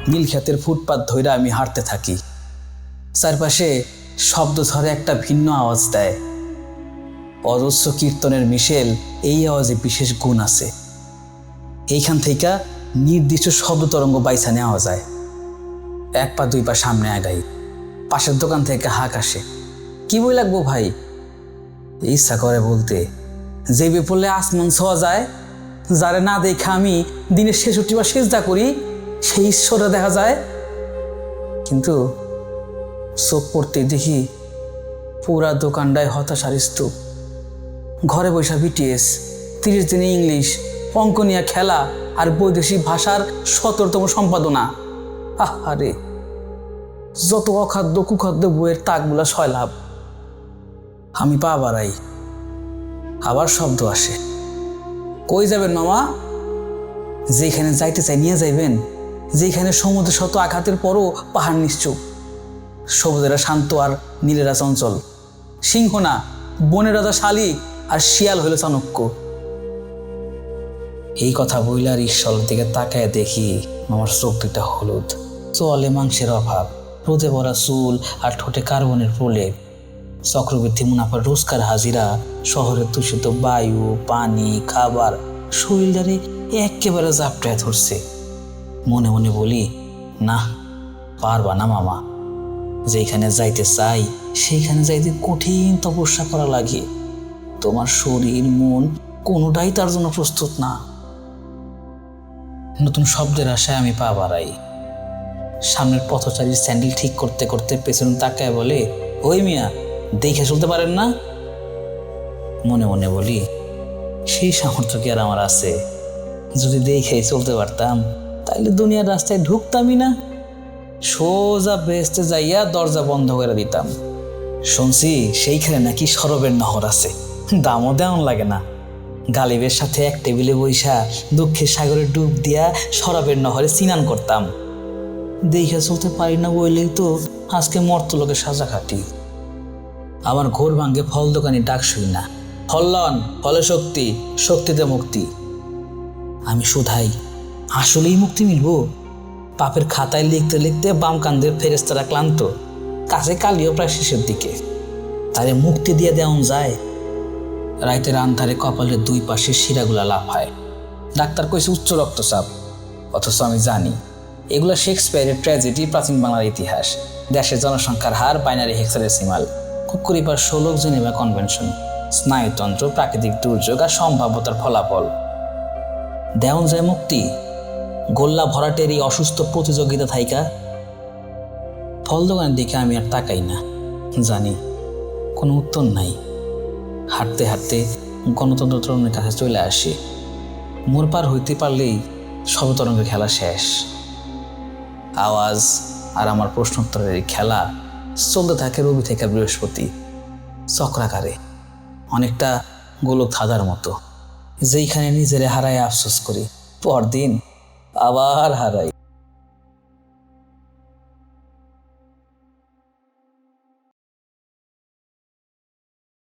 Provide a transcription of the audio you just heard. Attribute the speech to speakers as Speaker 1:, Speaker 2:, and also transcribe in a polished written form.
Speaker 1: নীলক্ষেতের ফুটপাত ধইরা আমি হাঁটতে থাকি। চারপাশে শব্দ ধরে একটা ভিন্ন আওয়াজ দেয়। অজস্র কীর্তনের মিশেল এই আওয়াজে বিশেষ গুণ আছে। এইখান থেকে নির্দিষ্ট শব্দ তরঙ্গ বাইছা নেওয়া যায়। এক পা দুই পা সামনে আগাই। পাশের দোকান থেকে হাঁক আসে, কি বই লাগবো ভাই? ইচ্ছা করে বলতে, যে বিপলে আসমান ছোঁয়া যায়, যারে না দেখা আমি দিনের ৬৬ বার সেজদা করি, সেই ঈশ্বরে দেখা যায়। কিন্তু চোখ পড়তে দেখি পুরা দোকানটায় হতাশার স্তূপ। ঘরে বৈশা বিটিএস, ৩০ দিনে ইংলিশ, অঙ্ক নিয়ে খেলা আর বৈদেশিক ভাষার ১৭তম সম্পাদনা। আহারে, যত অখাদ্য কুখাদ্য বইয়ের তাকগুলা সয়লাভ। আমি পা বাড়াই, আবার শব্দ আসে, কই যাবেন মামা? যেখানে যাইতে চাই নিয়ে যাইবেন, যেখানে সমুদ্রের শত আঘাতের পরও পাহাড় নিশ্চুপ, সবুজেরা শান্ত আর নীলেরা চঞ্চল, সিংহ না বনের রাজা শালিক আর শিয়াল হইল চাণক্য। এই কথা বইলার ঈশ্বরের দিকে তাকায় দেখি আমার চোখ দুটা হলুদ, চলে মাংসের অভাব, রোদে ভরা চুল আর ঠোঁটে কার্বনের প্রলেপ। চক্রবৃদ্ধি মুনাফার রোজকার হাজিরা, শহরের দূষিত বায়ু, পানি, খাবার শরীরটারে একেবারে জাপটায় ধরছে। মনে মনে বলি, না, পারবা না মামা। যেখানে যাইতে চাই সেইখানে যাইতে কঠিন তপস্যা করা লাগে। তোমার শরীর মন কোনোটাই তার জন্য প্রস্তুত না। নতুন শব্দের আশায় আমি পা বাড়াই। সামনের পথচারীর স্যান্ডেল ঠিক করতে করতে পেছনে তাকায় বলে, ওই মিয়া, দেখে চলতে পারেন না? মনে মনে বলি, সেই সামর্থ্য কি আর আমার আছে? যদি দেখে চলতে পারতাম তাহলে দুনিয়ার রাস্তায় ঢুকতামই না, সোজা বেহেশতে যাইয়া দরজা বন্ধ করে দিতাম। শুনছি সেইখানে নাকি সরবের নহর আছে, দামও দেওয়ান লাগে না। গালিবের সাথে এক টেবিলে বইসা দুঃখের সাগরে ডুব দিয়া সরবের নহরে স্নান করতাম। দেখে চলতে পারি না বইলেই তো আজকে মর্তলোকে সাজা খাটি। আমার ঘোর ভাঙ্গে ফল দোকানি ডাক শুই না, ফলন ফলে শক্তি, শক্তিতে মুক্তি। আমি শুধাই, আসলেই মুক্তি মিলবো? পাপের খাতায় লিখতে লিখতে বাম কান্দের ফেরেস্তারা ক্লান্ত, কাছে কালিও প্রায় শেষের দিকে। তারে মুক্তি দিয়ে দেওয়া যায়? রাইতের আন্ধারে কপালের দুই পাশে শিরাগুলা লাফায়। ডাক্তার কইছে উচ্চ রক্তচাপ, অথচ আমি জানি এগুলো শেক্সপিয়ারের ট্র্যাজেডি, প্রাচীন বাংলার ইতিহাস। দেশের জনসংখ্যার হার, বাইনারি হেক্সাডেসিমাল, কুকুরিপার ১৬ জেনেভা কনভেনশন, স্নায়ুতন্ত্র, প্রাকৃতিক দুর্যোগ আর সম্ভাব্যতার ফলাফল। দেওয়া যায় মুক্তি? গোল্লা ভরাটের এই অসুস্থ প্রতিযোগিতা থাইকা? ফল দোকানের দিকে আমি আর তাকাই না, জানি কোনো উত্তর নাই। হাঁটতে হাঁটতে গণতন্ত্র তরুণের কাছে চলে আসি। মোর পার হইতে পারলেই সবতরঙ্গের খেলা শেষ। আওয়াজ আর আমার প্রশ্নোত্তরের খেলা চলতে থাকে রবি থেকে বৃহস্পতি, চক্রাকারে, অনেকটা গোলক ধাঁধার মতো, যেইখানে নিজেরে হারায় আফসোস করি, পরদিন আবার হারাই।